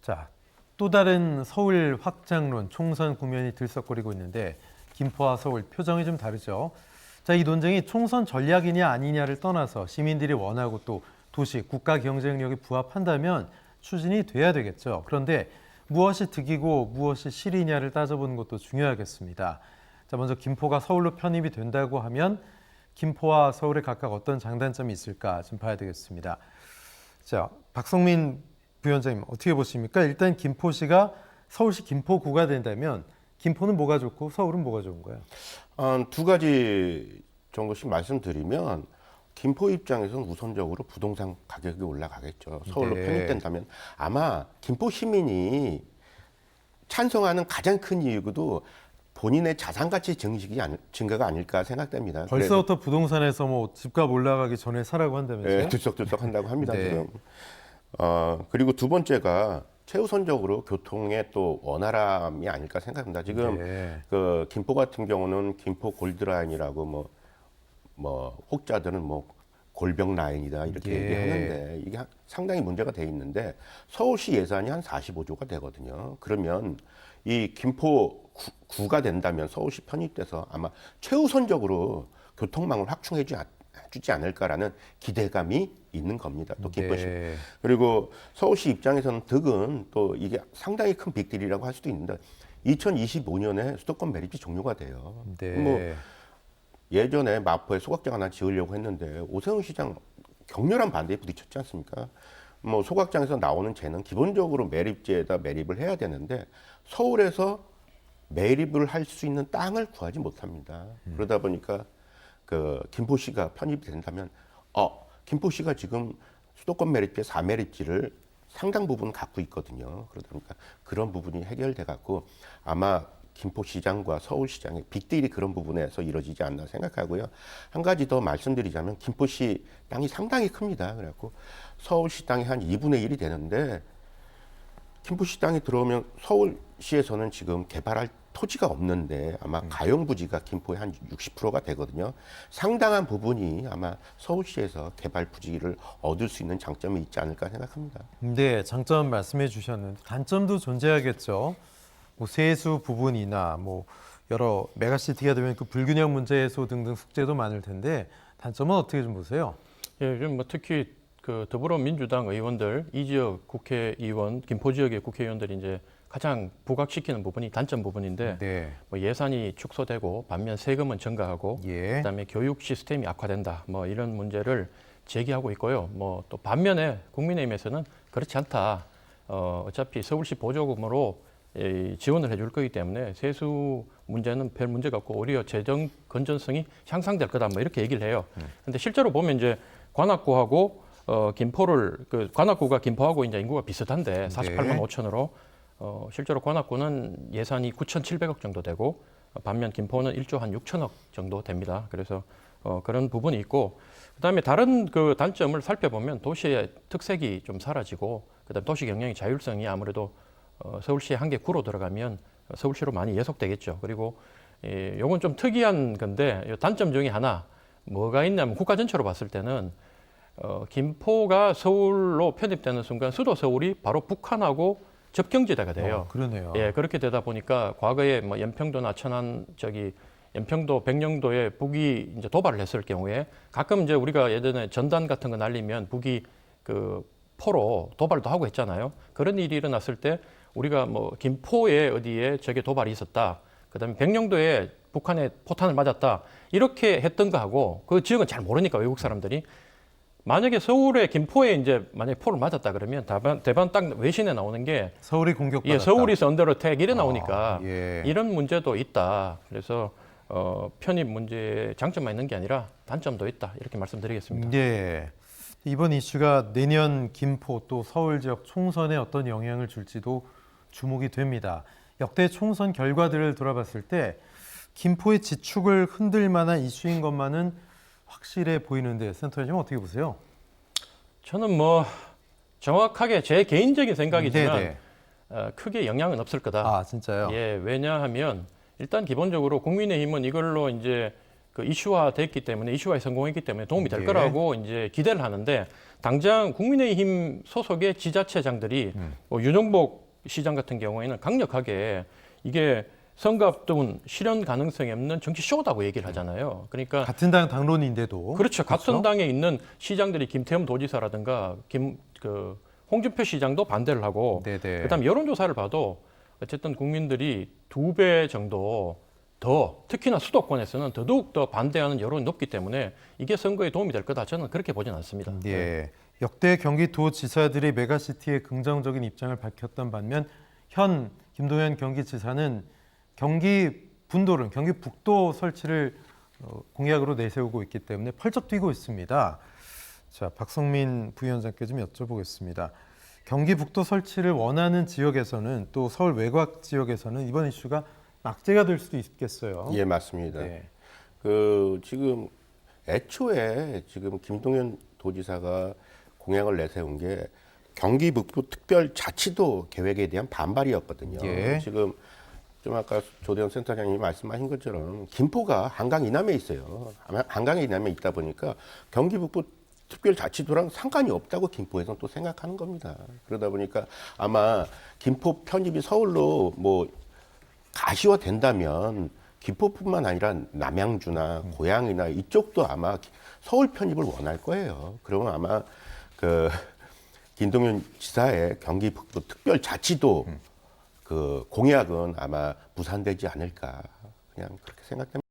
자, 또 다른 서울 확장론 총선 국면이 들썩거리고 있는데 김포와 서울 표정이 좀 다르죠. 자, 이 논쟁이 총선 전략이냐 아니냐를 떠나서 시민들이 원하고 또 도시, 국가 경쟁력에 부합한다면 추진이 돼야 되겠죠. 그런데 무엇이 득이고 무엇이 실이냐를 따져보는 것도 중요하겠습니다. 자, 먼저 김포가 서울로 편입이 된다고 하면 김포와 서울에 각각 어떤 장단점이 있을까 좀 봐야 되겠습니다. 자, 박성민 부위원장님 어떻게 보십니까? 일단 김포시가 서울시 김포구가 된다면 김포는 뭐가 좋고 서울은 뭐가 좋은 거예요? 두 가지 정도씩 말씀드리면 김포 입장에서는 우선적으로 부동산 가격이 올라가겠죠. 서울로 네. 편입된다면 아마 김포 시민이 찬성하는 가장 큰 이유도 본인의 자산 가치 증가가 아닐까 생각됩니다. 벌써부터 부동산에서 뭐 집값 올라가기 전에 사라고 한다면서요? 네, 들썩들썩 한다고 합니다. 네. 지금. 그리고 두 번째가 최우선적으로 교통의 또 원활함이 아닐까 생각합니다. 지금 네. 그 김포 같은 경우는 김포 골드라인이라고 뭐 혹자들은 뭐 골병 라인이다 이렇게 예. 얘기하는데 이게 상당히 문제가 돼 있는데 서울시 예산이 한 45조가 되거든요. 그러면 이 김포 구가 된다면 서울시 편입돼서 아마 최우선적으로 교통망을 확충해 주지 않을까라는 기대감이 있는 겁니다. 또 김포시. 네. 그리고 서울시 입장에서는 득은 또 이게 상당히 큰 빅딜이라고 할 수도 있는데 2025년에 수도권 매립이 종료가 돼요. 네. 뭐 예전에 마포에 소각장 하나 지으려고 했는데 오세훈 시장 격렬한 반대에 부딪혔지 않습니까? 뭐 소각장에서 나오는 재는 기본적으로 매립지에다 매립을 해야 되는데 서울에서 매립을 할 수 있는 땅을 구하지 못합니다. 그러다 보니까 그 김포시가 편입이 된다면 김포시가 지금 수도권 매립지 4매립지를 상당 부분 갖고 있거든요. 그러다 보니까 그런 부분이 해결돼 갖고 아마 김포시장과 서울시장의 빅딜이 그런 부분에서 이루어지지 않나 생각하고요. 한 가지 더 말씀드리자면 김포시 땅이 상당히 큽니다. 그래갖고 서울시 땅이 한 2분의 1이 되는데 김포시 땅이 들어오면 서울시에서는 지금 개발할 토지가 없는데 아마 가용 부지가 김포의 한 60%가 되거든요. 상당한 부분이 아마 서울시에서 개발 부지를 얻을 수 있는 장점이 있지 않을까 생각합니다. 네, 장점 말씀해 주셨는데 단점도 존재하겠죠. 뭐 세수 부분이나 뭐 여러 메가시티가 되면 그 불균형 문제 해소 등등 숙제도 많을 텐데 단점은 어떻게 좀 보세요? 예, 요즘 뭐 특히 그 더불어민주당 의원들, 이 지역 국회의원, 김포 지역의 국회의원들이 이제 가장 부각시키는 부분이 단점 부분인데 네. 뭐 예산이 축소되고 반면 세금은 증가하고 예. 그다음에 교육 시스템이 악화된다. 뭐 이런 문제를 제기하고 있고요. 뭐 또 반면에 국민의힘에서는 그렇지 않다. 어차피 서울시 보조금으로 지원을 해줄 거기 때문에 세수 문제는 별 문제가 없고 오히려 재정 건전성이 향상될 거다. 뭐 이렇게 얘기를 해요. 근데 실제로 보면 이제 관악구하고 김포를 관악구가 김포하고 이제 인구가 비슷한데 48만 5천으로 실제로 관악구는 예산이 9,700억 정도 되고 반면 김포는 1조 한 6천억 정도 됩니다. 그래서 그런 부분이 있고 그다음에 다른 그 단점을 살펴보면 도시의 특색이 좀 사라지고 그다음 도시 경영의 자율성이 아무래도 서울시의 한계 구로 들어가면 서울시로 많이 예속되겠죠. 그리고 요건 좀 특이한 건데 요 단점 중에 하나 뭐가 있냐면 국가 전체로 봤을 때는 김포가 서울로 편입되는 순간 수도 서울이 바로 북한하고 접경지대가 돼요. 그러네요. 예, 그렇게 되다 보니까 과거에 뭐 연평도나 천안 연평도 백령도에 북이 이제 도발을 했을 경우에 가끔 이제 우리가 예전에 전단 같은 거 날리면 북이 그 포로 도발도 하고 했잖아요. 그런 일이 일어났을 때 우리가 뭐 김포에 어디에 저게 도발이 있었다. 그다음에 백령도에 북한의 포탄을 맞았다. 이렇게 했던 거하고 그 지역은 잘 모르니까 외국 사람들이 만약에 서울에 김포에 이제 만약에 포를 맞았다 그러면 대반 딱 외신에 나오는 게 서울이 공격받았다. 예, 서울이 언더어택 이래 나오니까 예. 이런 문제도 있다. 그래서 편입 문제에 장점만 있는 게 아니라 단점도 있다. 이렇게 말씀드리겠습니다. 네. 이번 이슈가 내년 김포 또 서울 지역 총선에 어떤 영향을 줄지도 주목이 됩니다. 역대 총선 결과들을 돌아봤을 때 김포의 지축을 흔들 만한 이슈인 것만은 확실해 보이는데 센터장님 어떻게 보세요? 저는 뭐 정확하게 제 개인적인 생각이지만 네네. 크게 영향은 없을 거다. 아 진짜요? 예, 왜냐하면 일단 기본적으로 국민의힘은 이걸로 이제 그 이슈화 됐기 때문에 이슈화에 성공했기 때문에 도움이 될 예. 거라고 이제 기대를 하는데 당장 국민의힘 소속의 지자체장들이 뭐 윤영복 시장 같은 경우에는 강력하게 이게 선거 앞둔 실현 가능성이 없는 정치 쇼다고 얘기를 하잖아요. 그러니까 같은 당 당론인데도 그렇죠. 같은 당에 있는 시장들이 김태흠 도지사라든가 홍준표 시장도 반대를 하고 네네. 그다음 여론조사를 봐도 어쨌든 국민들이 2배 정도 더 특히나 수도권에서는 더더욱 더 반대하는 여론이 높기 때문에 이게 선거에 도움이 될 거다 저는 그렇게 보진 않습니다. 예. 역대 경기도지사들이 메가시티에 긍정적인 입장을 밝혔던 반면 현 김동연 경기지사는 경기 분도는 경기 북도 설치를 공약으로 내세우고 있기 때문에 펄쩍 뛰고 있습니다. 자, 박성민 부위원장께 좀 여쭤보겠습니다. 경기 북도 설치를 원하는 지역에서는 또 서울 외곽 지역에서는 이번 이슈가 막제가 될 수도 있겠어요. 예, 맞습니다. 네. 지금 애초에 지금 김동연 도지사가 공약을 내세운 게 경기 북부 특별자치도 계획에 대한 반발이었거든요. 예. 지금 좀 아까 조대현 센터장님이 말씀하신 것처럼 김포가 한강 이남에 있어요. 한강 이남에 있다 보니까 경기 북부 특별자치도랑 상관이 없다고 김포에서는 또 생각하는 겁니다. 그러다 보니까 아마 김포 편입이 서울로 뭐 가시화된다면 김포뿐만 아니라 남양주나 고양이나 이쪽도 아마 서울 편입을 원할 거예요. 그러면 아마 김동연 지사의 경기 북부 특별자치도 공약은 아마 무산되지 않을까 그냥 그렇게 생각됩니다.